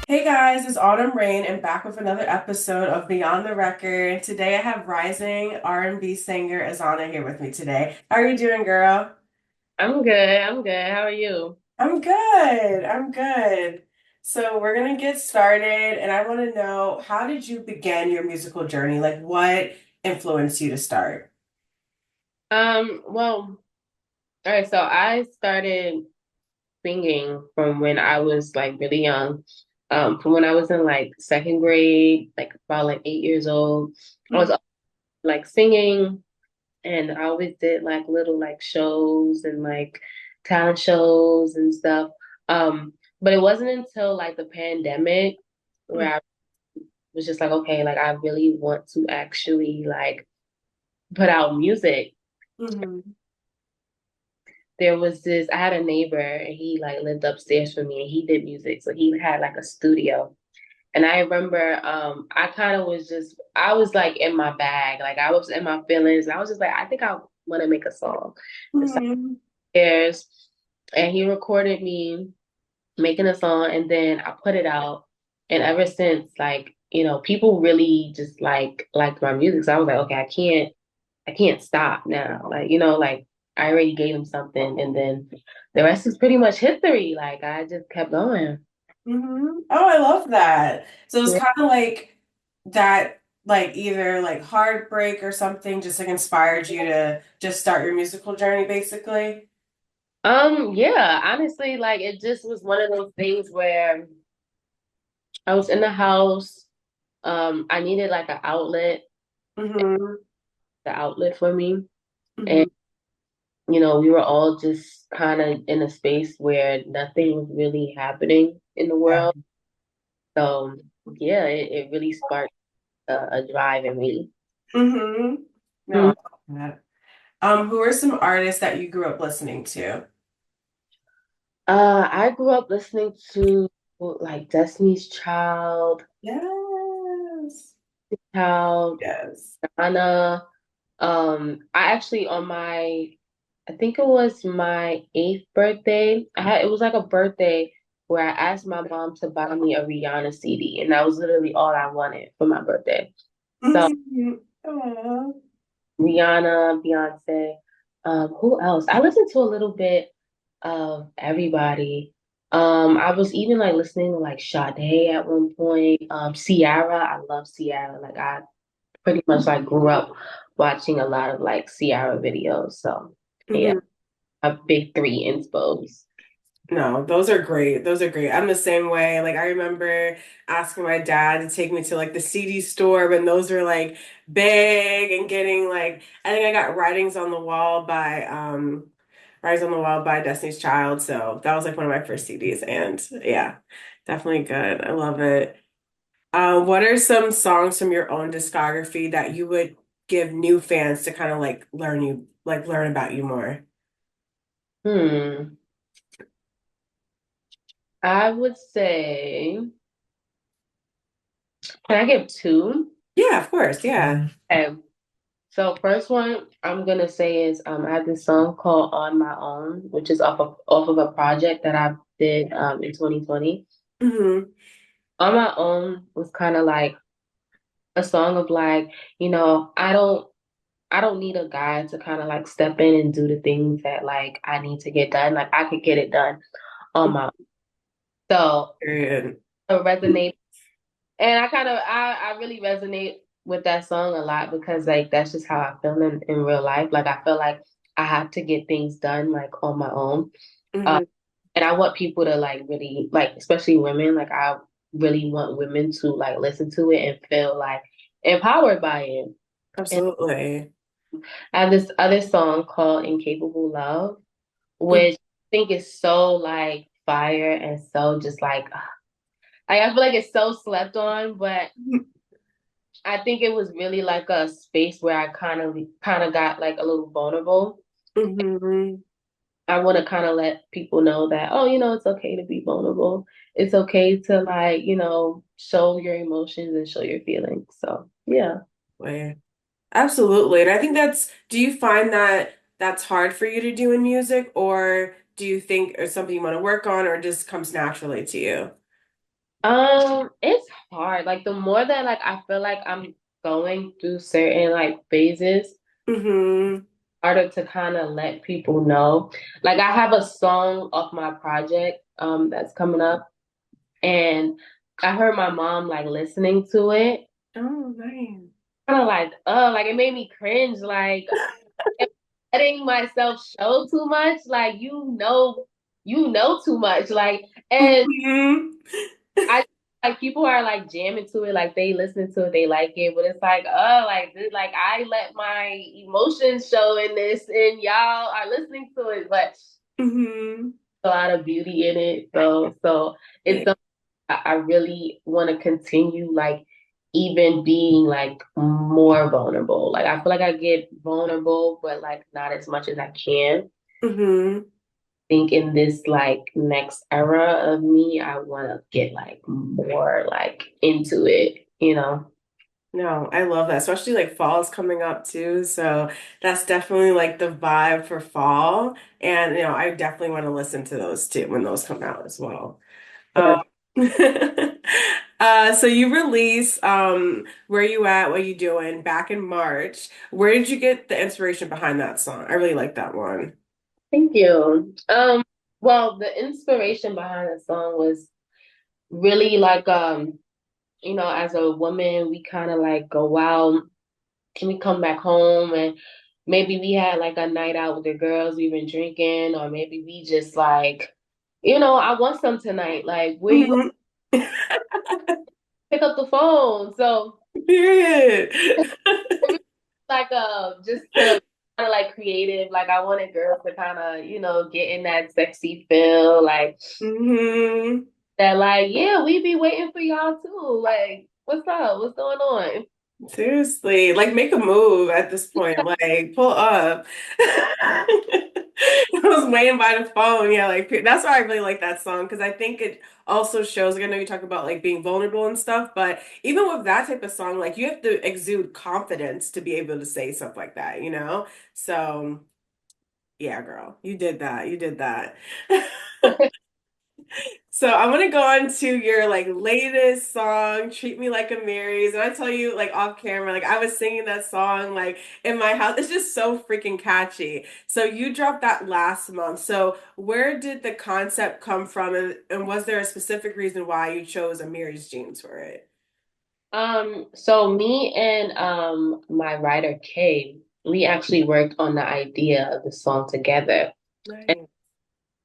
Hey guys, it's Autumn Rain and back with another episode of Beyond the Record. Today I have rising R&B singer Azana here with me today. How are you doing, girl? I'm good. I'm good. How are you? I'm good. I'm good. So we're gonna get started and I want to know, how did you begin your musical journey? Like what influenced you to start? Well, all right, so I started singing from when I was like really young. From when I was in like second grade, like about like 8 years old. I was like singing and I always did like little like shows and like talent shows and stuff. But it wasn't until like the pandemic where I was just like, okay, like I really want to actually like put out music. Mm-hmm. There was this, I had a neighbor and he like lived upstairs from me and he did music. So he had like a studio. And I remember I kind of was just I was like in my bag. Like I was in my feelings. I was just like, I think I want to make a song. And so Mm-hmm. there's and he recorded me making a song and then I put it out. And ever since, like, people really just liked my music. So I was like, okay, I can't stop now. Like, like I already gave him something and then the rest is pretty much history. Like I just kept going. Mm-hmm. Oh, I love that. So it's Yeah. kind of like that, like either like heartbreak or something just like inspired you to just start your musical journey, basically. Yeah, honestly, like it just was one of those things where I was in the house. I needed like an outlet, Mm-hmm. the outlet for me. Mm-hmm. And we were all just kind of in a space where nothing was really happening in the Yeah. world. So yeah, it really sparked a drive in me. Mm-hmm. No, I Hmm. love that. Who are some artists that you grew up listening to? I grew up listening to like Destiny's Yes. Child, Yes. Anna. I actually on my, I think it was my eighth birthday. It was like a birthday where I asked my mom to buy me a Rihanna CD, and that was literally all I wanted for my birthday. So Mm-hmm. Aw. Rihanna, Beyonce, who else? I listened to a little bit of everybody. I was even like listening to like Sade at one point. Ciara, I love Ciara. Like I pretty much like grew up watching a lot of like Ciara videos. So yeah, Mm-hmm. a big three inspos. No, those are great. Those are great. I'm the same way. Like I remember asking my dad to take me to like the CD store when those were like big and getting like I think I got Writings on the Wall by Destiny's Child. So that was like one of my first CDs and yeah, definitely good. I love it. What are some songs from your own discography that you would give new fans to kind of like learn about you more? Hmm. I would say, can I give two? Yeah, of course. Yeah. Okay. So first one I'm gonna say is I have this song called On My Own, which is off of a project that I did in 2020. Hmm. On My Own was kind of like a song of like, I don't need a guy to kind of like step in and do the things that like I need to get done. Like I could get it done on my own. So Period. it resonate and I really resonate with that song a lot because like that's just how I feel in real life. Like I feel like I have to get things done like on my own. Uh, Hmm. and I want people to like really like, especially women, like I really want women to like listen to it and feel like empowered by it. And Absolutely. I have this other song called Incapable Love, which I think is so like fire and so just like I feel like it's so slept on, but I think it was really like a space where I kind of got like a little vulnerable. Hmm. I want to kind of let people know that, oh, it's okay to be vulnerable. It's okay to like, show your emotions and show your feelings. So, yeah. Absolutely. And I think do you find that that's hard for you to do in music, or do you think it's something you want to work on, or it just comes naturally to you? It's hard. Like the more that like I feel like I'm going through certain like phases, Mm-hmm. harder to kind of let people know. Like I have a song off my project that's coming up, and I heard my mom like listening to it, Oh, nice. kind of like like it made me cringe. Like am I letting myself show too much. Like you know too much. Like and Mm-hmm. I like people are like jamming to it, like they listen to it, they like it, but it's like, like this, like I let my emotions show in this, and y'all are listening to it, but Mm-hmm. a lot of beauty in it. So it's Yeah. something I really want to continue, like even being like more vulnerable. Like I feel like I get vulnerable, but like not as much as I can. Mm-hmm. Think in this like next era of me, I want to get like more like into it, you know? No, I love that, especially like fall is coming up too. So that's definitely like the vibe for fall. And I definitely want to listen to those too when those come out as well. Um, so you release Where You At, What You Doing back in March. Where did you get the inspiration behind that song? I really like that one. Thank you. Well, the inspiration behind the song was really like as a woman, we kind of like go out and we come back home and maybe we had like a night out with the girls, we've been drinking, or maybe we just like, I want some tonight. Like, where you Mhm. pick up the phone? So Period. like just to kind of like creative. Like I wanted girls to kind of get in that sexy feel, like hmm that. Like yeah, we be waiting for y'all too. Like what's up? What's going on? Seriously, like make a move at this point. Like pull up. I was waiting by the phone. Yeah, like that's why I really like that song because I think it also shows. Like I know you talk about like being vulnerable and stuff, but even with that type of song, like you have to exude confidence to be able to say stuff like that, you know? So yeah, girl, you did that. You did that. So I want to go on to your like latest song, "Treat Me Like Amiris," and I tell you like off camera, like I was singing that song like in my house. It's just so freaking catchy. So you dropped that last month. So where did the concept come from, and was there a specific reason why you chose Amiri's jeans for it? So me and my writer Kay, we actually worked on the idea of the song together. Nice.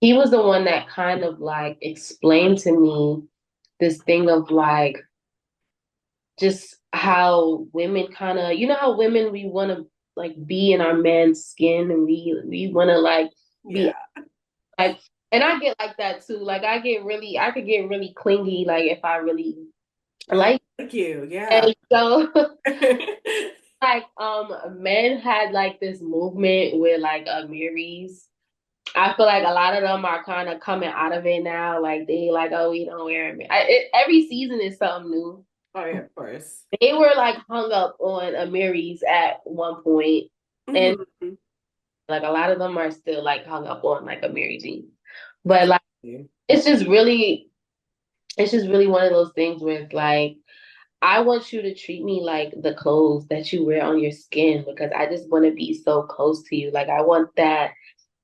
He was the one that kind of like explained to me this thing of like just how women kind of, how women we want to like be in our man's skin, and we want to like be Yeah. like, and I get like that too. Like I could get really clingy like if I really Oh, like thank you. Yeah. it. So like men had like this movement with like Amiris. I feel like a lot of them are kind of coming out of it now. Like they like, oh, we don't wear them. Every season is something new. Oh yeah, of course. They were like hung up on Amiris at one point, and hmm like a lot of them are still like hung up on like Amiri jeans. But like it's just really, it's just really one of those things where it's like I want you to treat me like the clothes that you wear on your skin because I just want to be so close to you. Like I want that.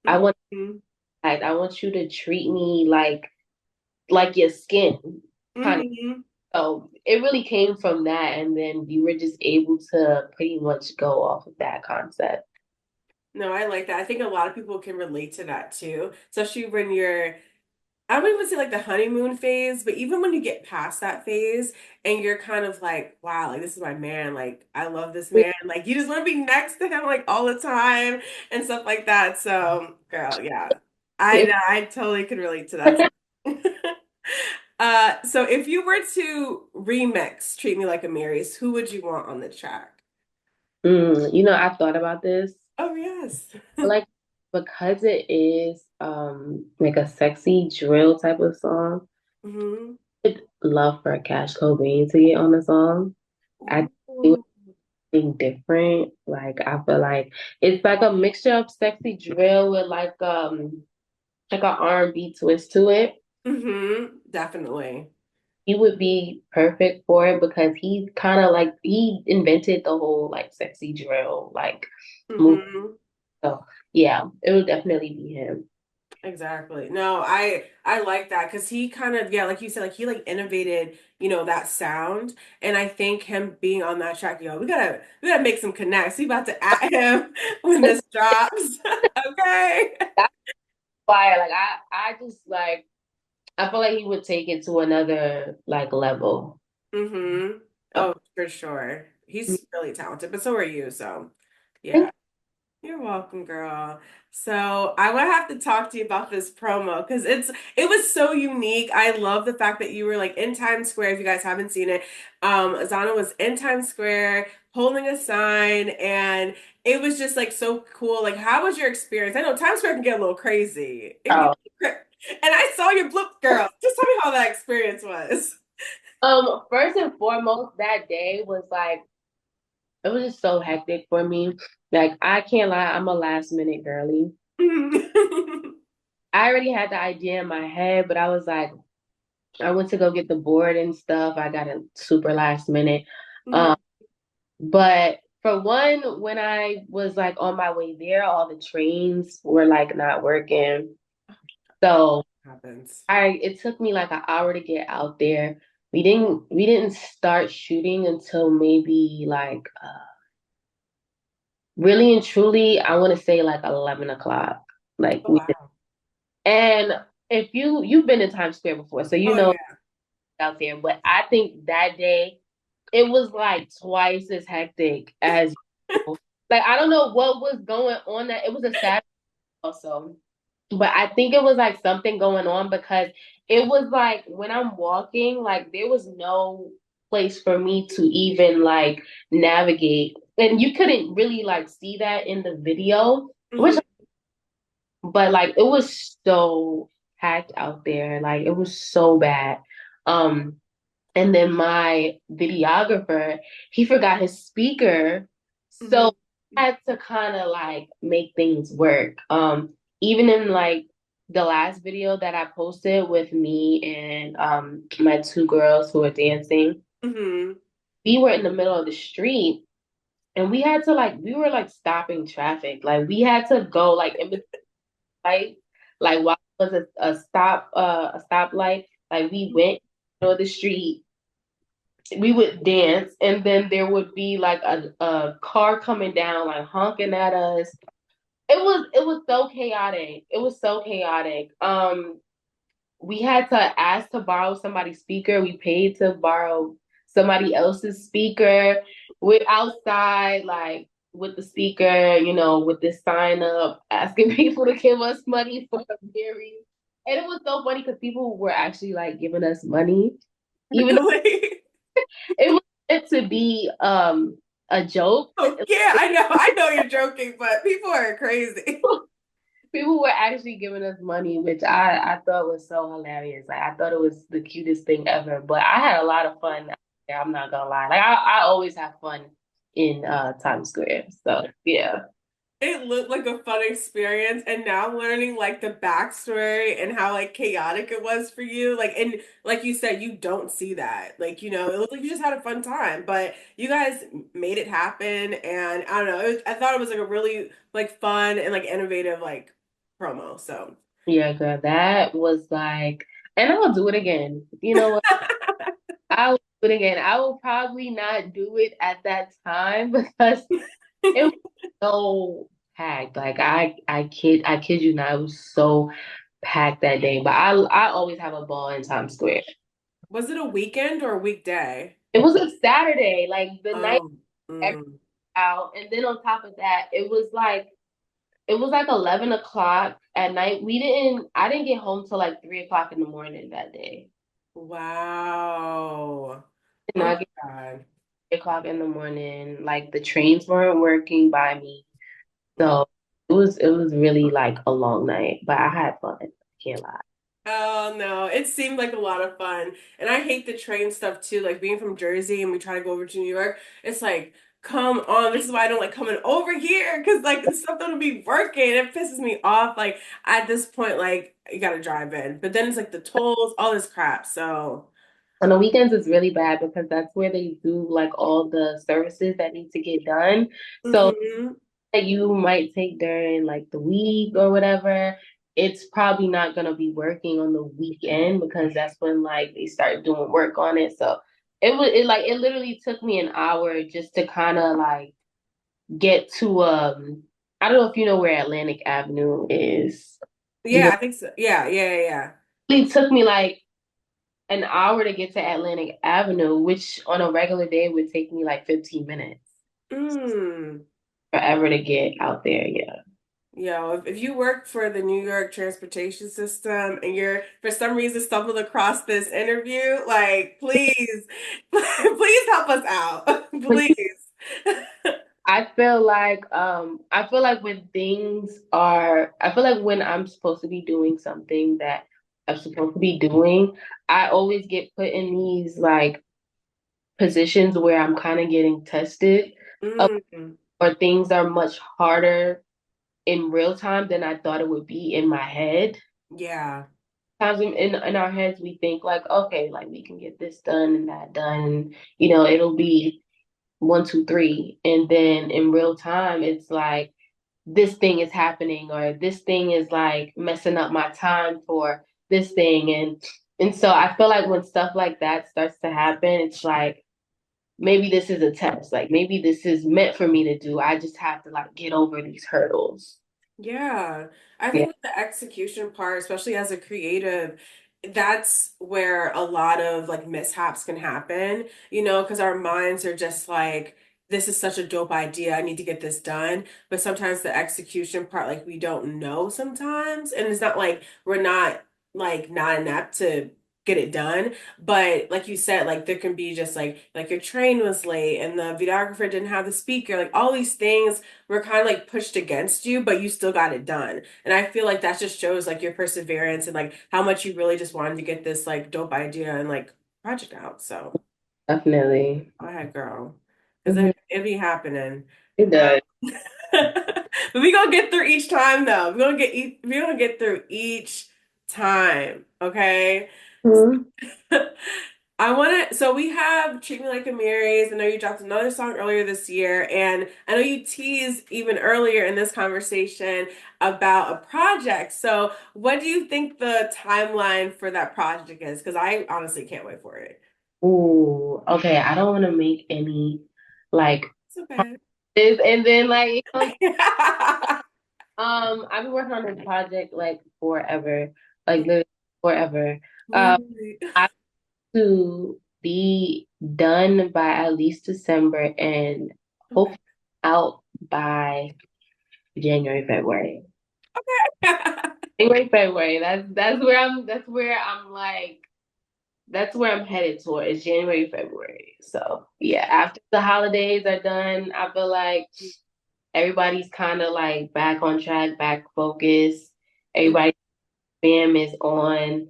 I want hmm like I want you to treat me like your skin kind of. hmm So it really came from that, and then you were just able to pretty much go off of that concept. No, I like that. I think a lot of people can relate to that too, especially when you're, I don't even say like the honeymoon phase, but even when you get past that phase and you're kind of like, wow, like this is my man. Like I love this man. Like you just want to be next to him like all the time and stuff like that. So, girl, yeah. I know, I totally could relate to that. So if you were to remix Treat Me Like a Mary's, who would you want on the track? I've thought about this. Oh, yes. Like because it is like a sexy drill type of song, hmm I'd love for Cash Cobain to get on the song. I do Ooh. something different. Like I feel like it's like a mixture of sexy drill with like a R&B twist to it. Definitely. he would be perfect for it because he kind of like he invented the whole like sexy drill like move. Hmm. So yeah, it would definitely be him. Exactly. No, I like that because he kind of, yeah, like you said, like he like innovated, that sound. And I think him being on that track, we gotta make some connects. We about to at him when this drops. Okay. That's why like I just like I feel like he would take it to another like level. Mm-hmm. So, Oh, for sure. He's really talented, but so are you, so yeah. thank You're welcome, girl. So I would have to talk to you about this promo because it was so unique. I love the fact that you were like in Times Square. If you guys haven't seen it, Azana was in Times Square holding a sign, and it was just like so cool. Like, how was your experience? I know Times Square can get a little crazy. It can get you. and I saw your blip, girl. Just tell me how that experience was. First and foremost, that day was like it was just so hectic for me. Like I can't lie, I'm a last minute girly. I already had the idea in my head, but I was like, I went to go get the board and stuff. I got it super last minute. Mhm. Um, but for one, when I was like on my way there, all the trains were like not working. So Happens. I it took me like an hour to get out there. We didn't start shooting until maybe like really and truly, I want to say like 11 o'clock. Like Oh we wow. and if you've been in Times Square before, so you Oh know yeah. out there. But I think that day it was like twice as hectic as like I don't know what was going on that it was a Saturday also. But I think it was like something going on because it was like when I'm walking, like there was no place for me to even like navigate. And you couldn't really like see that in the video, which Hmm. but like it was so packed out there. Like it was so bad. Um and then my videographer, he forgot his speaker. So Hmm. I had to kind of like make things work. Even in like the last video that I posted with me and my two girls who were dancing, Hmm. we were in the middle of the street and we had to like we were like stopping traffic. Like we had to go like in between lights, like while it was a stoplight, like we went on the street, we would dance and then there would be like a car coming down like honking at us. It was so chaotic. It was so chaotic. We had to ask to borrow somebody's speaker. We paid to borrow somebody else's speaker. We're outside like with the speaker, with this sign up asking people to give us money for the berries. And it was so funny because people were actually like giving us money even though Really? it was meant to be a joke. Oh, yeah, I know you're joking, but people are crazy. People were actually giving us money, which I thought was so hilarious. Like I thought it was the cutest thing ever. But I had a lot of fun. Yeah, I'm not gonna lie. Like I always have fun in Times Square. So yeah. It looked like a fun experience, and now I'm learning like the backstory and how like chaotic it was for you. Like, and like you said, you don't see that. Like, it looked like you just had a fun time, but you guys made it happen. And I don't know, I thought it was like a really like fun and like innovative like promo. So. Yeah, girl, that was like, and I'll do it again. You know what? I'll do it again. I will probably not do it at that time because it was so packed. Like I kid you not, it was so packed that day. But I always have a ball in Times Square. Was it a weekend or a weekday? It was a Saturday, like the night Oh, everything mm, out, and then on top of that, it was like 11 o'clock at night. I didn't get home till like 3 o'clock in the morning that day. wow. And Oh I my get God. 3 o'clock in the morning. Like the trains weren't working by me. Mm. So it was really like a long night. But I had fun. I can't lie. Oh no, it seemed like a lot of fun. And I hate the train stuff too. Like being from Jersey and we try to go over to New York, it's like, come on. This is why I don't like coming over here because like the stuff don't be working. It pisses me off. Like at this point, like you gotta drive in. But then it's like the tolls, all this crap. So On the weekends it's really bad because that's where they do like all the services that need to get done. So Hmm. that you might take during like the week or whatever, it's probably not gonna be working on the weekend because that's when like they start doing work on it. So it literally took me an hour just to kind of like get to I don't know if you know where Atlantic Avenue is. You Yeah, know, I think so. Yeah, yeah, yeah, it took me like an hour to get to Atlantic Avenue, which on a regular day would take me like 15 minutes yeah. Mm. forever to get out there. Yeah. Yo, if you work for the New York transportation system and you're for some reason stumbled across this interview, like please, please help us out. Please. I feel like I feel like when I'm supposed to be doing something that I'm supposed to be doing, I always get put in these like positions where I'm kind of getting tested, uh, Mm, or things are much harder in real time than I thought it would be in my head. yeah. Times in our heads we think like, okay, like we can get this done and that done, and it'll be one, two, three. And then in real time, it's like this thing is happening or this thing is like messing up my time for this thing. And so I feel like when stuff like that starts to happen, it's like maybe this is a test. Like maybe this is meant for me to do. I just have to like get over these hurdles. Yeah, I Yeah. think with the execution part, especially as a creative, that's where a lot of like mishaps can happen, because our minds are just like, this is such a dope idea. I need to get this done. But sometimes the execution part, like we don't know sometimes. And it's not like we're not like not inept to get it done. But like you said, like there can be just like your train was late and the videographer didn't have the speaker, like all these things were kind of like pushed against you, but you still got it done. And I feel like that just shows like your perseverance and like how much you really just wanted to get this like dope idea and like project out. So Definitely. go ahead, girl. Because Mhm. it be happening. It does. But we gonna get through each time though. We gonna get through each time, okay? Mhm. I want to, so we have Treat Me Like Amiris. I know you dropped another song earlier this year, and I know you teased even earlier in this conversation about a project. So, what do you think the timeline for that project is? Because I honestly can't wait for it. Ooh, okay. I don't want to make any like It's okay. promises and then like I've been working on this project like forever, like literally forever. Um, Literally. I have to be done by at least December and Okay. hopefully out by January, February. January, February. That's where I'm headed toward. It's January, February. So yeah, after the holidays are done, I feel like everybody's kind of like back on track, back focused. Everybody spam is on,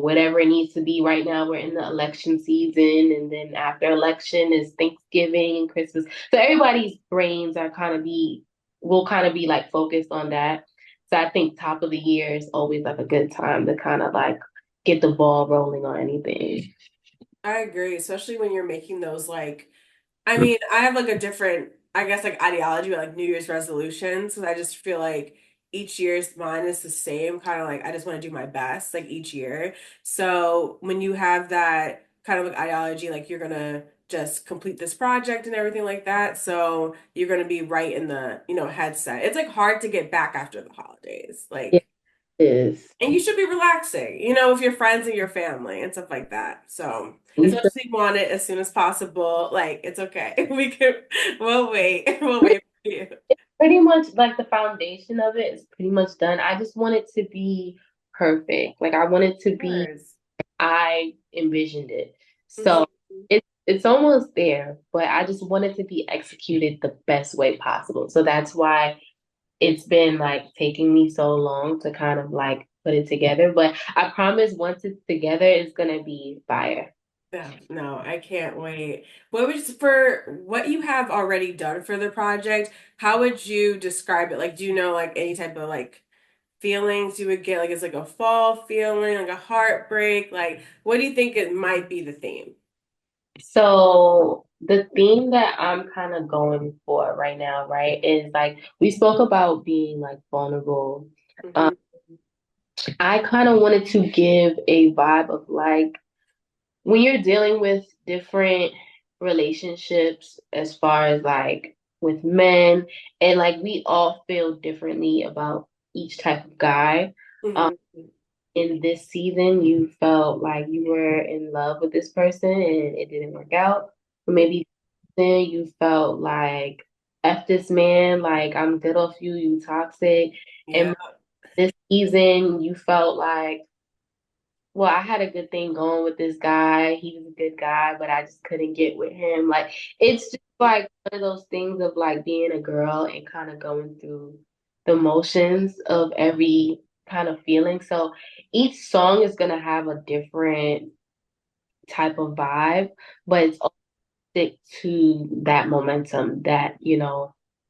whatever it needs to be right now. We're in the election season, and then after election is Thanksgiving and Christmas. So everybody's brains will kind of be like focused on that. So I think top of the year is always like a good time to kind of like get the ball rolling on anything. I agree, especially when you're making those like I mean, I have like a different, I guess, like ideology with like New Year's resolutions. Because I just feel like each year's mine is the same, kind of like I just want to do my best like each year. So when you have that kind of like ideology, like you're gonna just complete this project and everything like that. So you're gonna be right in the, headset. It's like hard to get back after the holidays. Yeah, Like, it is. and you should be relaxing, with your friends and your family and stuff like that. So, We should. especially want it as soon as possible. Like, it's okay. We'll wait. We'll wait for you. Pretty much like the foundation of it is pretty much done. I just want it to be perfect. Like I want it to Of be course. I envisioned it. Mhm. So it's almost there, but I just want it to be executed the best way possible. So that's why it's been like taking me so long to kind of like put it together. But I promise once it's together, it's gonna be fire. Yeah, no, I can't wait. For what you have already done for the project, how would you describe it? Like, do you know like any type of like feelings you would get? Like, it's like a fall feeling, like a heartbreak. Like, what do you think it might be the theme? So the theme that I'm kind of going for right now, right, is like we spoke about being like vulnerable. Um, Hmm. I kind of wanted to give a vibe of like when you're dealing with different relationships as far as like with men, and like we all feel differently about each type of guy. Um, Hmm. in this season, you felt like you were in love with this person and it didn't work out. Or maybe then you felt like F this man, like I'm good off you, you toxic. Yeah. And this season you felt like, well, I had a good thing going with this guy. He was a good guy, but I just couldn't get with him. Like it's just like one of those things of like being a girl and kind of going through the motions of every kind of feeling. So each song is gonna have a different type of vibe, but it's all stick to that momentum that,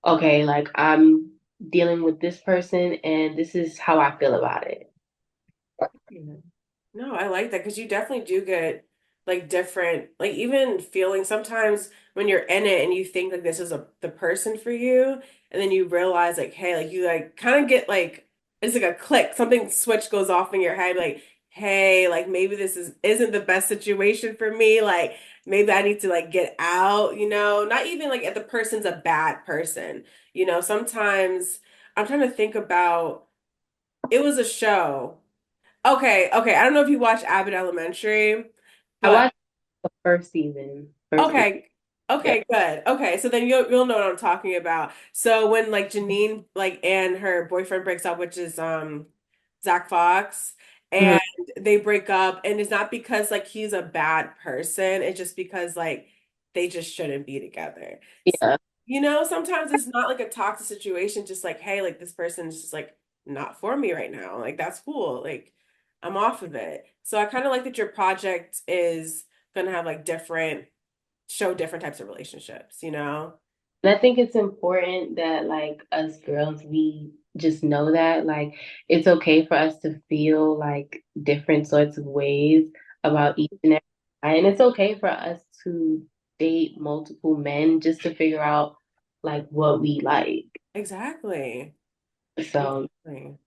okay, like I'm dealing with this person and this is how I feel about it. Yeah. No, I like that because you definitely do get like different, like even feeling sometimes when you're in it and you think like this is the person for you, and then you realize like, hey, like you like kind of get like it's like a click, something switch goes off in your head, like, hey, like maybe this isn't the best situation for me, like maybe I need to like get out, not even like if the person's a bad person, sometimes I'm trying to think about it was a show. Okay, okay. I don't know if you watch Abbott Elementary, I but watched the first season, first season. okay. Yeah. Okay, good. Okay, so then you'll know what I'm talking about. So when like Janine like and her boyfriend breaks up, which is Zach Fox, Mhm. and they break up, and it's not because like he's a bad person, it's just because like they just shouldn't be together. Yeah. Sometimes it's not like a toxic situation, just like, hey, like this person's just like not for me right now. Like that's cool. Like I'm off of it. So I kind of like that your project is gonna have like show different types of relationships. And I think it's important that like us girls, we just know that like it's okay for us to feel like different sorts of ways about each and every guy. And it's okay for us to date multiple men just to figure out like what we like. Exactly. So Exactly.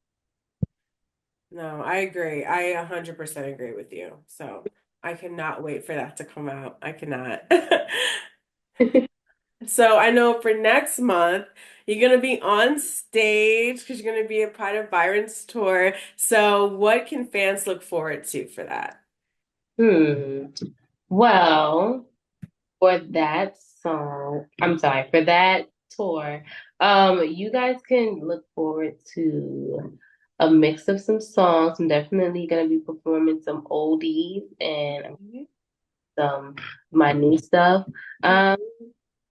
No, I agree. I 100% agree with you. So I cannot wait for that to come out. I cannot. So I know for next month, you're going to be on stage because you're going to be a part of Byron's tour. So what can fans look forward to for that? hmm. Well, for that song, I'm sorry, for that tour, you guys can look forward to a mix of some songs. I'm definitely gonna be performing some oldies and some my new stuff. Um,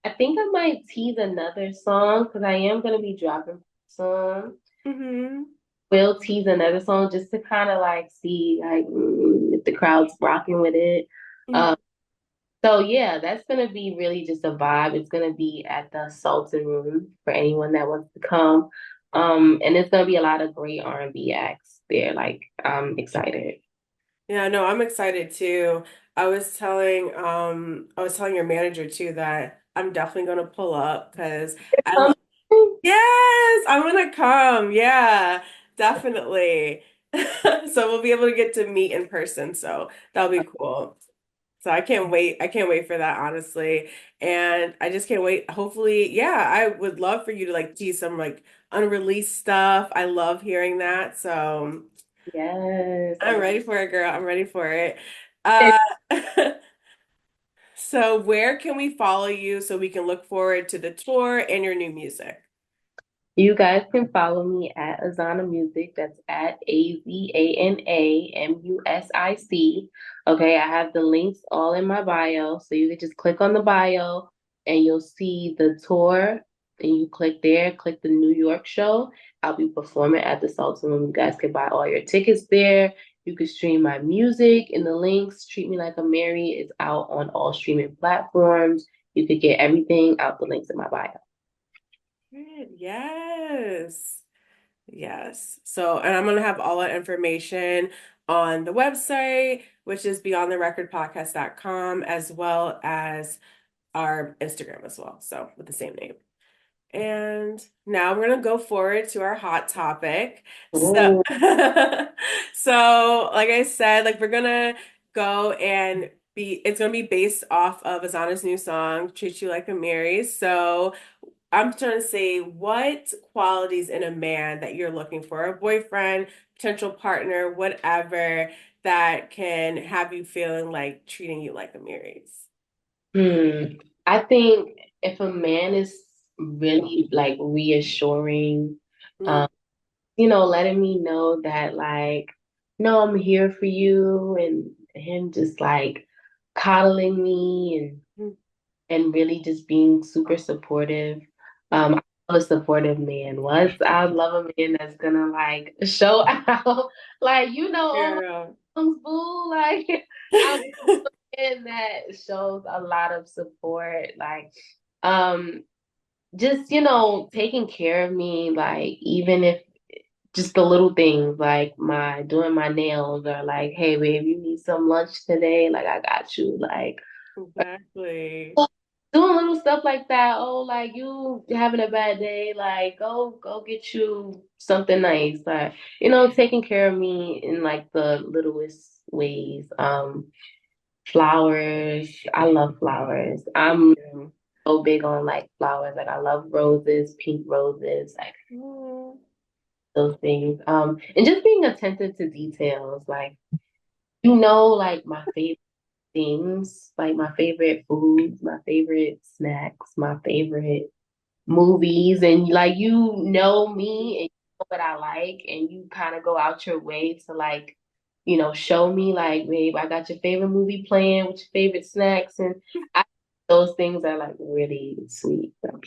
I think I might tease another song because I am gonna be dropping some. Mm-hmm. Will tease another song just to kind of like see like if the crowd's rocking with it. Hmm. Um, So yeah, that's gonna be really just a vibe. It's gonna be at the Sultan Room for anyone that wants to come. And it's gonna be a lot of great R&B acts there. Like I'm excited. Yeah, no, I'm excited too. I was telling your manager too that I'm definitely gonna pull up because I Um, love yes, I'm gonna come. Yeah, definitely. So we'll be able to get to meet in person. So that'll be cool. So I can't wait. I can't wait for that, honestly. And I just can't wait. Hopefully, yeah, I would love for you to like see some like unreleased stuff. I love hearing that. So yes, I'm ready for it, girl. I'm ready for it. Uh, so where can we follow you so we can look forward to the tour and your new music? you guys can follow me at Azana Music. That's at AZANAMUSIC. Okay, I have the links all in my bio. So you can just click on the bio and you'll see the tour. And you click there, click the New York show. I'll be performing at the Sultan Room. You guys can buy all your tickets there. You can stream my music in the links. Treat Me Like a Mary is out on all streaming platforms. You could get everything out the links in my bio. Good. Yes. Yes. So, and I'm going to have all that information on the website, which is beyondtherecordpodcast.com, as well as our Instagram as well. So, with the same name. And now we're gonna go forward to our hot topic. So, Oh. so like I said, like we're gonna go and it's gonna be based off of Azana's new song, Treat You Like Amiris. So I'm trying to say what qualities in a man that you're looking for, a boyfriend, potential partner, whatever, that can have you feeling like treating you like Amiris. Hmm. I think if a man is really like reassuring, Mm-hmm. um, letting me know that like, no, I'm here for you, and him just like coddling me and really just being super supportive. I love a supportive man. Once I love a man that's gonna like show out, like oh Girl. my arms, boo, like I and that shows a lot of support, like um just taking care of me, like even if just the little things like my doing my nails, or like, hey babe, you need some lunch today, like I got you, like Exactly. doing little stuff like that. Oh, like you having a bad day, like go get you something nice, like taking care of me in like the littlest ways. Flowers. I love flowers. I'm Yeah. so big on like flowers. Like I love roses, pink roses, like Mm, those things. And just being attentive to details. Like like my favorite things, like my favorite foods, my favorite snacks, my favorite movies, and like me and you know what I like, and you kind of go out your way to like show me like, babe, I got your favorite movie playing with your favorite snacks, and I, those things are like really sweet. So,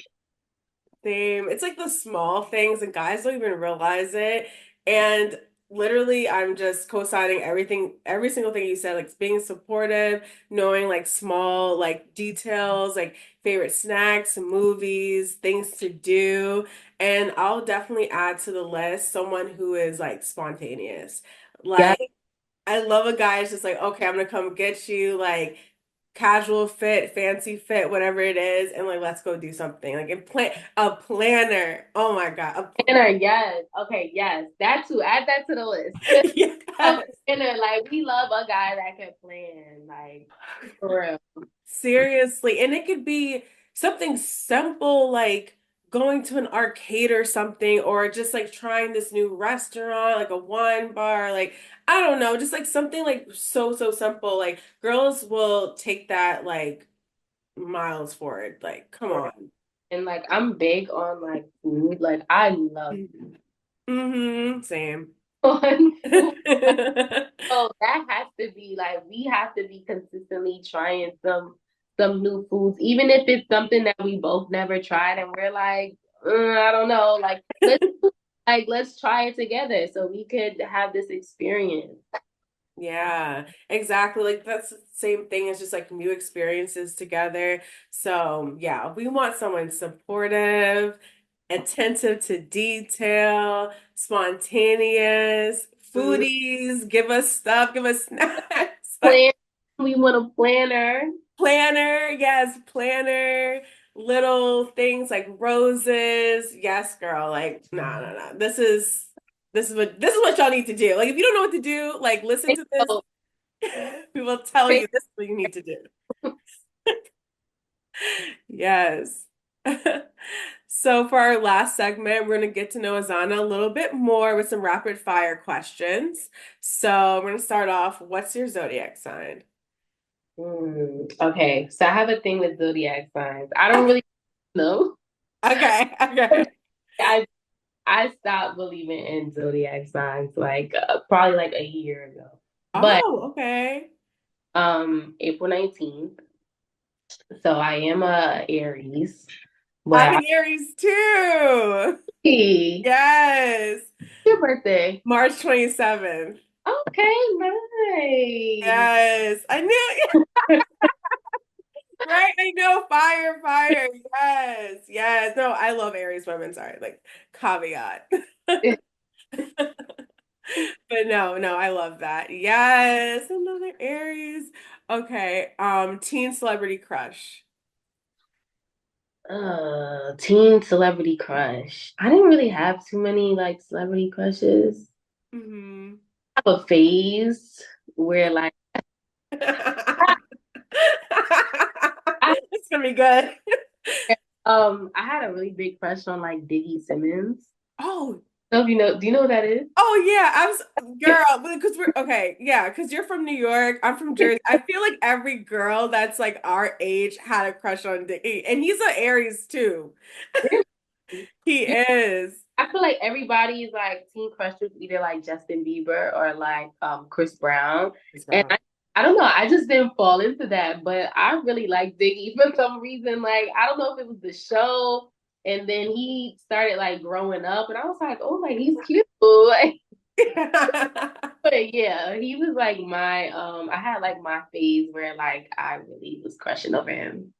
same. It's like the small things, and guys don't even realize it. And literally, I'm just co-signing everything, every single thing you said, like being supportive, knowing like small like details, like favorite snacks, movies, things to do. And I'll definitely add to the list someone who is like spontaneous. yeah, Like I love a guy who's just like, okay, I'm gonna come get you, like casual fit, fancy fit, whatever it is, and like let's go do something. Like a planner. Oh my God. dinner, yes, okay, yes, that too. Add that to the list. Love Yes. dinner, like we love a guy that can plan, like for real. Seriously. And it could be something simple like going to an arcade or something, or just like trying this new restaurant, like a wine bar, like I don't know, just like something like so simple. Like girls will take that like miles forward. Like, come For real. on. And like I'm big on like food. Like I love Mm-hmm. Same. on food. So that has to be like we have to be consistently trying some new foods, even if it's something that we both never tried, and we're like, I don't know, let's try it together so we could have this experience. Yeah, exactly. Like that's the same thing as just like new experiences together. So, yeah, we want someone supportive, attentive to detail, spontaneous, Mm, foodies, give us stuff, give us snacks. Like Plan. We want a planner. planner, yes, planner, little things like roses. Yes, girl. Like, no. This is what y'all need to do. Like, if you don't know what to do, like listen to this. So, We will tell you this is what you need to do. Yes. So for our last segment, we're going to get to know Azana a little bit more with some rapid fire questions. So I'm going to start off. What's your zodiac sign? okay, so I have a thing with zodiac signs. I don't really know. Okay, okay. I I stopped believing in zodiac signs like probably like a year ago. But Oh, okay. April 19th. So I am a Aries. But Happy Aries too. hey, Yes. your birthday. March 27th. Okay, nice. Yes. I knew, right? I know. Fire, fire. Yes. Yes. No, I love Aries women. Sorry. Like, caveat. But no, no, I love that. Yes, another Aries. Okay, teen celebrity crush. Teen celebrity crush. I didn't really have too many like celebrity crushes. Hmm. I have a phase where like I It's gonna be good. I had a really big crush on like Diggy Simmons. Oh, So if you know, do you know who that is? oh yeah, girl, because we're okay, yeah, because you're from New York, I'm from Jersey. I feel like every girl that's like our age had a crush on Dickie, and he's an Aries too. Really? He is. I feel like everybody's like teen crush with either like Justin Bieber or like Chris Brown. Chris And Brown. I don't know, I just didn't fall into that, but I really like Diggy for some reason. Like I don't know if it was the show and then he started like growing up and I was like, oh like he's cute. Like but yeah, he was like my I had like my phase where like I really was crushing over him.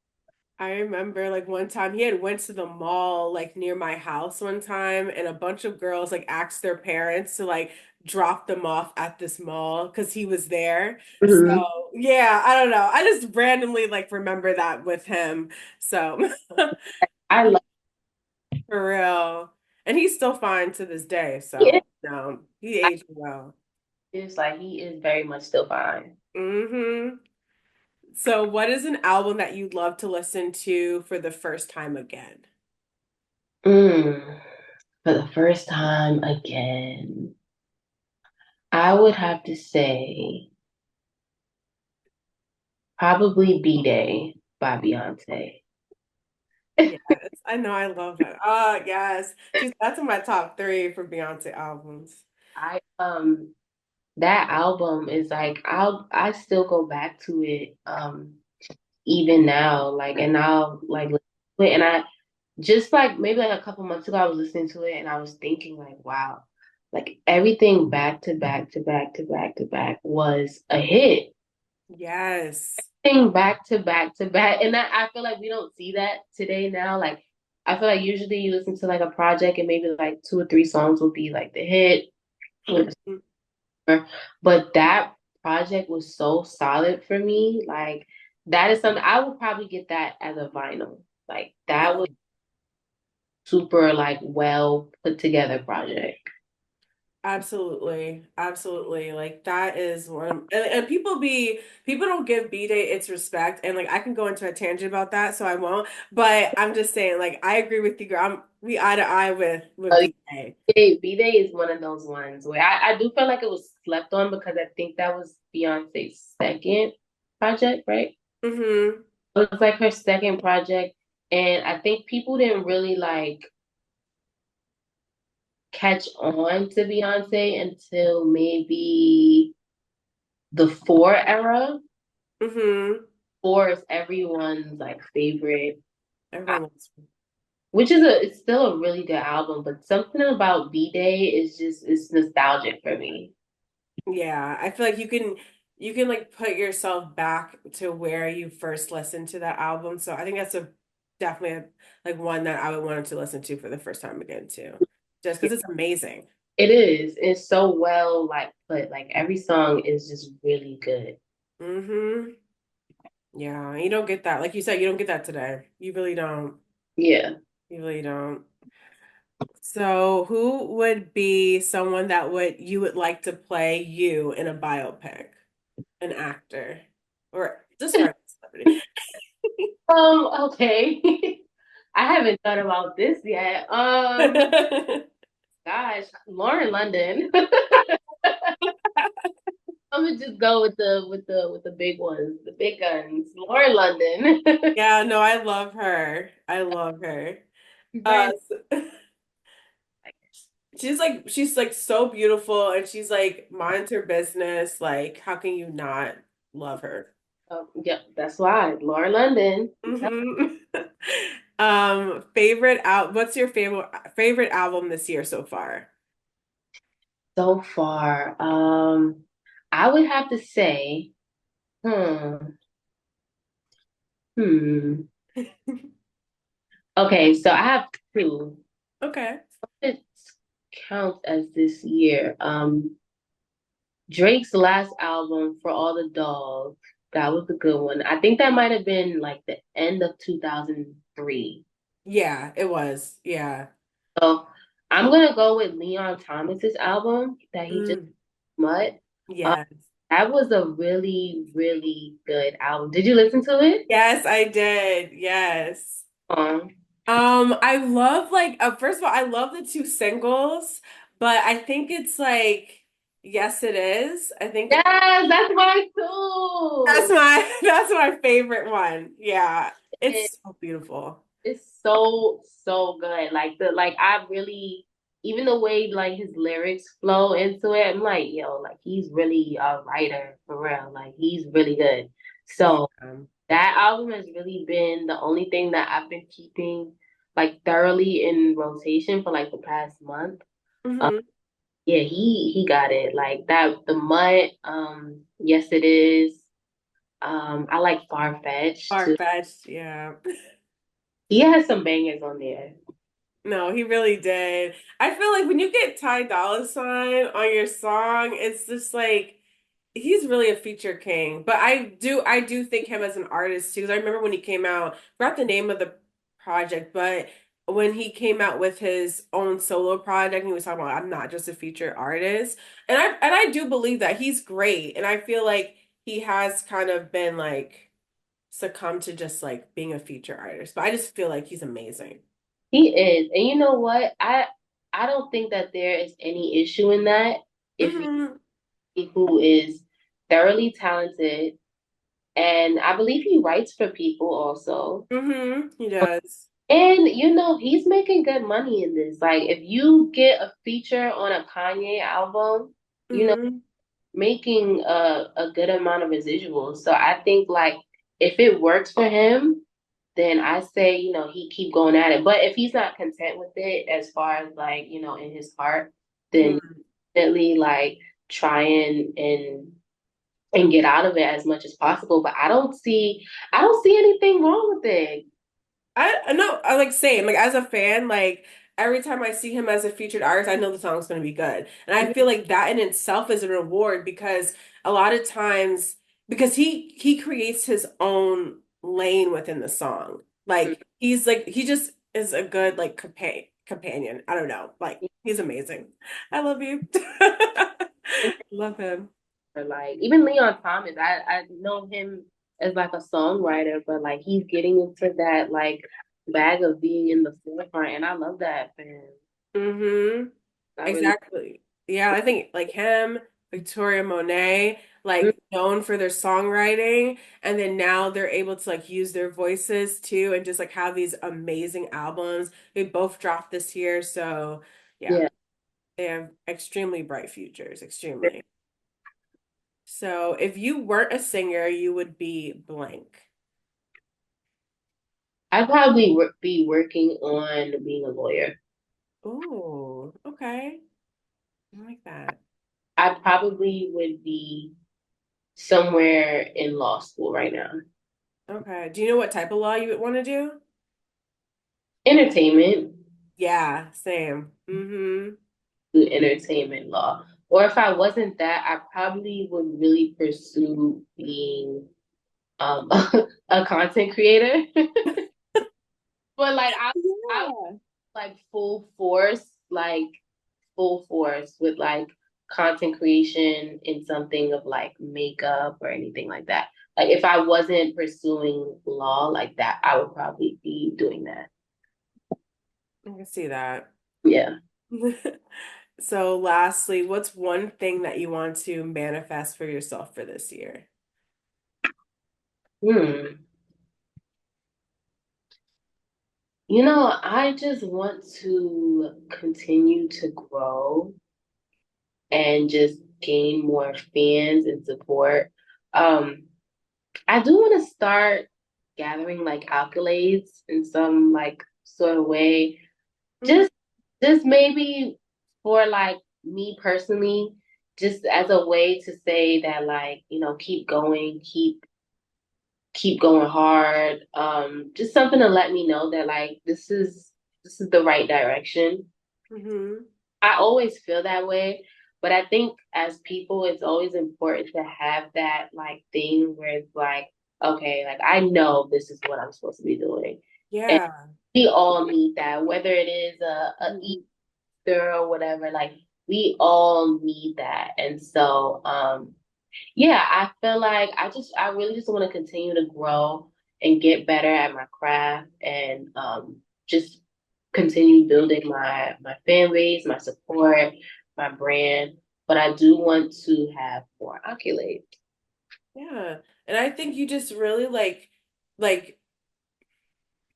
I remember like one time he had went to the mall like near my house one time and a bunch of girls like asked their parents to like drop them off at this mall because he was there. So Mhm. yeah, I don't know. I just randomly like remember that with him. So I love for real. And he's still fine to this day. it. So no, he aged well. It's like he is very much still fine. Hmm. So what is an album that you'd love to listen to for the first time again? Mm. For the first time again, I would have to say probably B Day by Beyonce. Yes, I know I love it. Oh, yes. That's in my top three for Beyonce albums. I that album is like I still go back to it even now like and I'll like listen to it and I just like maybe like a couple months ago I was listening to it and I was thinking like wow like everything back to back to back to back to back was a hit. Yes. Thing back to back to back. And that I feel like we don't see that today now. Like I feel like usually you listen to like a project and maybe like two or three songs will be like the hit. Mhm. But that project was so solid for me. Like that is something I would probably get that as a vinyl. Like that was super like well put together project. Absolutely. Absolutely. Like that is one and people don't give B-Day its respect. And like I can go into a tangent about that, so I won't. But I'm just saying, like, I agree with you, girl. We eye to eye with B-Day. B-Day is one of those ones where I do feel like it was slept on because I think that was Beyonce's second project, right? Hmm. It was like her second project, and I think people didn't really like catch on to Beyonce until maybe the Four era. Hmm. Four is everyone's like favorite, Everyone loves. which is it's still a really good album, but something about B-Day is just it's nostalgic for me. Yeah, I feel like you can like put yourself back to where you first listened to that album. So I think that's a definitely like one that I would want to listen to for the first time again too. Just Yeah, because it's amazing. it is. It's so well like put. Like every song is just really good. Hmm. Yeah, you don't get that. Like you said, you don't get that today. You really don't. Yeah. You really don't. So who would be someone that would you would like to play you in a biopic? An actor or just start a celebrity. Okay. I haven't thought about this yet. Gosh, Lauren London. I'm gonna just go with the big ones, the big guns. Lauren London. Yeah, no, I love her. I love her. Very She's like so beautiful and she's like minds her business. Like, how can you not love her? yeah, that's why Lauren London. Hmm. What's your favorite album this year so far? So far, I would have to say, hmm, hmm. Okay, so I have two. Okay. It's counts as this year. Drake's last album, For All the Dogs, that was a good one. I think that might have been like the end of 2003. Yeah, it was. Yeah. So I'm gonna go with Leon Thomas's album that he just Mm, Mud. Uh, yes. that was a really, really good album. Did you listen to it? Yes, I did. Yes. Um, I love like first of all, I love the two singles, but I think it's like yes, it is. I think yes, that's mine that's too. my favorite one. Yeah. It, It's so beautiful. it's so, so good. Like I really even the way like his lyrics flow into it, I'm like, yo, like he's really a writer for real. Like he's really good. Yeah. So that album has really been the only thing that I've been keeping like thoroughly in rotation for like the past month. Um, Mm-hmm. yeah, he got it. Like that the Mud, Yes It Is. I like Far Fetched too. Far-fetched, yeah. He has some bangers on there. No, he really did. I feel like when you get Ty Dolla Sign on your song, it's just like he's really a feature king. But I do think him as an artist too. 'Cause I remember when he came out, forgot the name of the project, but when he came out with his own solo project, he was talking about I'm not just a feature artist. And I do believe that he's great. And I feel like he has kind of been like succumbed to just like being a feature artist. But I just feel like he's amazing. He is. And you know what? I don't think that there is any issue in that if you Hmm. who is thoroughly talented and I believe he writes for people also. Hmm. He does. And you know, he's making good money in this. Like if you get a feature on a Kanye album, you know, Hmm. making a good amount of residuals. So I think like if it works for him, then I say, you know, he keep going at it. But if he's not content with it as far as like, you know, in his heart, then Hmm. definitely like try and get out of it as much as possible. But I don't see anything wrong with it. I know I like same like as a fan like every time I see him as a featured artist I know the song's going to be good and I feel like that in itself is a reward because a lot of times because he creates his own lane within the song like he just is a good like companion I don't know like he's amazing I love you love him. Or like even Leon Thomas, I know him as like a songwriter, but like he's getting into that like bag of being in the forefront, and I love that for him. Hmm. I really. Exactly. Yeah, I think like him, Victoria Monet, like known for their songwriting, and then now they're able to like use their voices too and just like have these amazing albums. They both dropped this year, so yeah, Yeah, they have extremely bright futures, extremely. So if you weren't a singer, you would be blank. I'd probably be working on being a lawyer. Oh, okay. I like that. I probably would be somewhere in law school right now. Okay. Do you know what type of law you would want to do? Entertainment, Yeah, same. Mm-hmm. do entertainment law. Or if I wasn't that, I probably would really pursue being a content creator. But like I Yeah. like full force with like content creation in something of like makeup or anything like that. Like if I wasn't pursuing law like that, I would probably be doing that. I can see that. Yeah. So, lastly, what's one thing that you want to manifest for yourself for this year? Hmm. You know, I just want to continue to grow and just gain more fans and support. Um, I do want to start gathering like accolades in some like sort of way. Mhm. Just just maybe for like me personally, just as a way to say that like, you know, keep going, keep going hard. Just something to let me know that like this is the right direction. Mhm. I always feel that way, but I think as people, it's always important to have that like thing where it's like, okay, like I know this is what I'm supposed to be doing. And Yeah. we all need that, whether it is a Mhm. Easter or whatever, like we all need that. And so yeah, I feel like I really just want to continue to grow and get better at my craft and just continue building my fan base, my support, my brand. But I do want to have more accolades. Yeah. And I think you just really like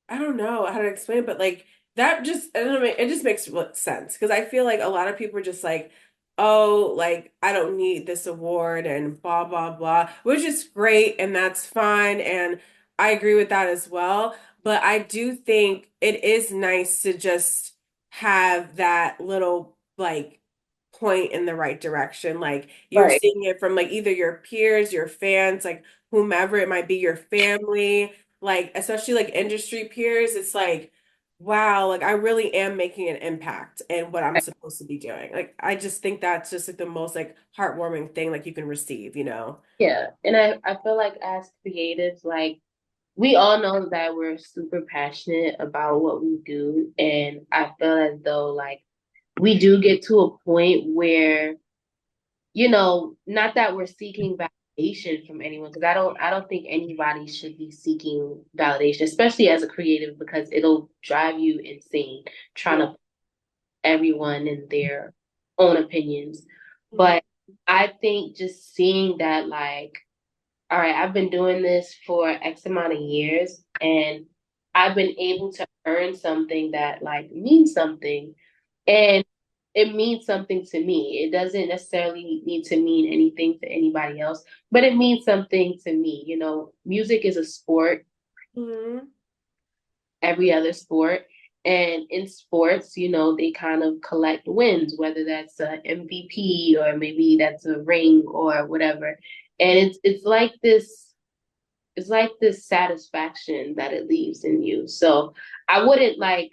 I don't know how to explain it, but like that just I don't know, it just makes sense because I feel like a lot of people are just like, oh, like I don't need this award and blah blah blah, which is great and that's fine and I agree with that as well. But I do think it is nice to just have that little like point in the right direction. Like you're Right. seeing it from like either your peers, your fans, like whomever it might be, your family like especially like industry peers, it's like, wow, like I really am making an impact in what I'm supposed to be doing. Like I just think that's just like the most like heartwarming thing like you can receive, you know? Yeah. And I feel like as creatives, like we all know that we're super passionate about what we do. And I feel as though like we do get to a point where not that we're seeking validation from anyone, because I don't think anybody should be seeking validation, especially as a creative, because it'll drive you insane trying Yeah. to put everyone in their own opinions. Mhm. But I think just seeing that, like, all right, I've been doing this for X amount of years, and I've been able to earn something that like means something. And it means something to me. It doesn't necessarily need to mean anything to anybody else, but it means something to me. Music is a sport, Mhm. every other sport. And in sports, they kind of collect wins, whether that's a MVP or maybe that's a ring or whatever. And it's like this satisfaction that it leaves in you. So I wouldn't like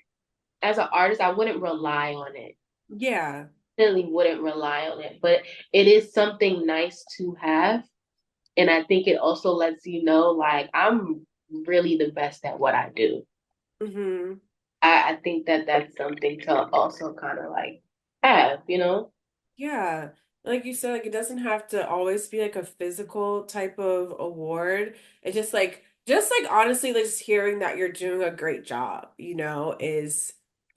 as an artist, I wouldn't rely on it. Yeah. Definitely wouldn't rely on it, but it is something nice to have. And I think it also lets you know, like, I'm really the best at what I do. Hmm. I think that that's something to also kind of like have. Yeah. Like you said, like it doesn't have to always be like a physical type of award. It's just like honestly, like, just hearing that you're doing a great job, is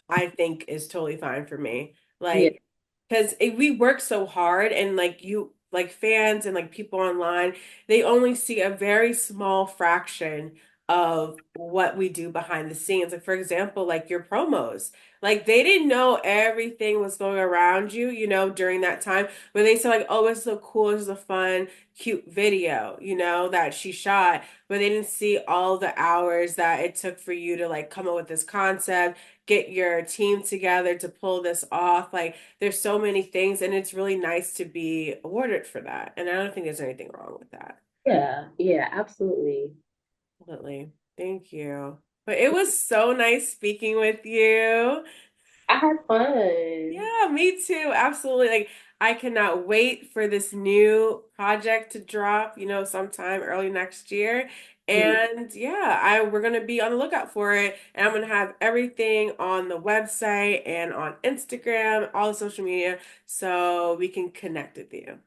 I think is totally fine for me. Yeah, Like because we work so hard and like you like fans and like people online, they only see a very small fraction of what we do behind the scenes. Like for example, like your promos. Like they didn't know everything was going around you, during that time. When they said like, oh, it's so cool, it's a fun, cute video, that she shot, but they didn't see all the hours that it took for you to like come up with this concept, get your team together to pull this off. Like there's so many things, and it's really nice to be awarded for that. And I don't think there's anything wrong with that. yeah, yeah, absolutely. Absolutely. Thank you. But it was so nice speaking with you. I had fun. Yeah, me too. Absolutely. Like I cannot wait for this new project to drop, sometime early next year. Mhm. And yeah, we're gonna be on the lookout for it. And I'm gonna have everything on the website and on Instagram, all the social media, so we can connect with you.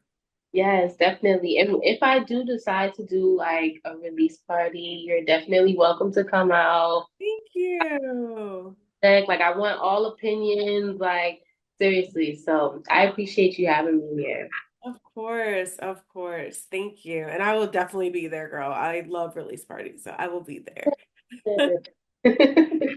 Yes, definitely. And if I do decide to do like a release party, you're definitely welcome to come out. Thank you. Like I want all opinions, like seriously. So I appreciate you having me here. Of course, of course. Thank you. And I will definitely be there, girl. I love release parties, so I will be there.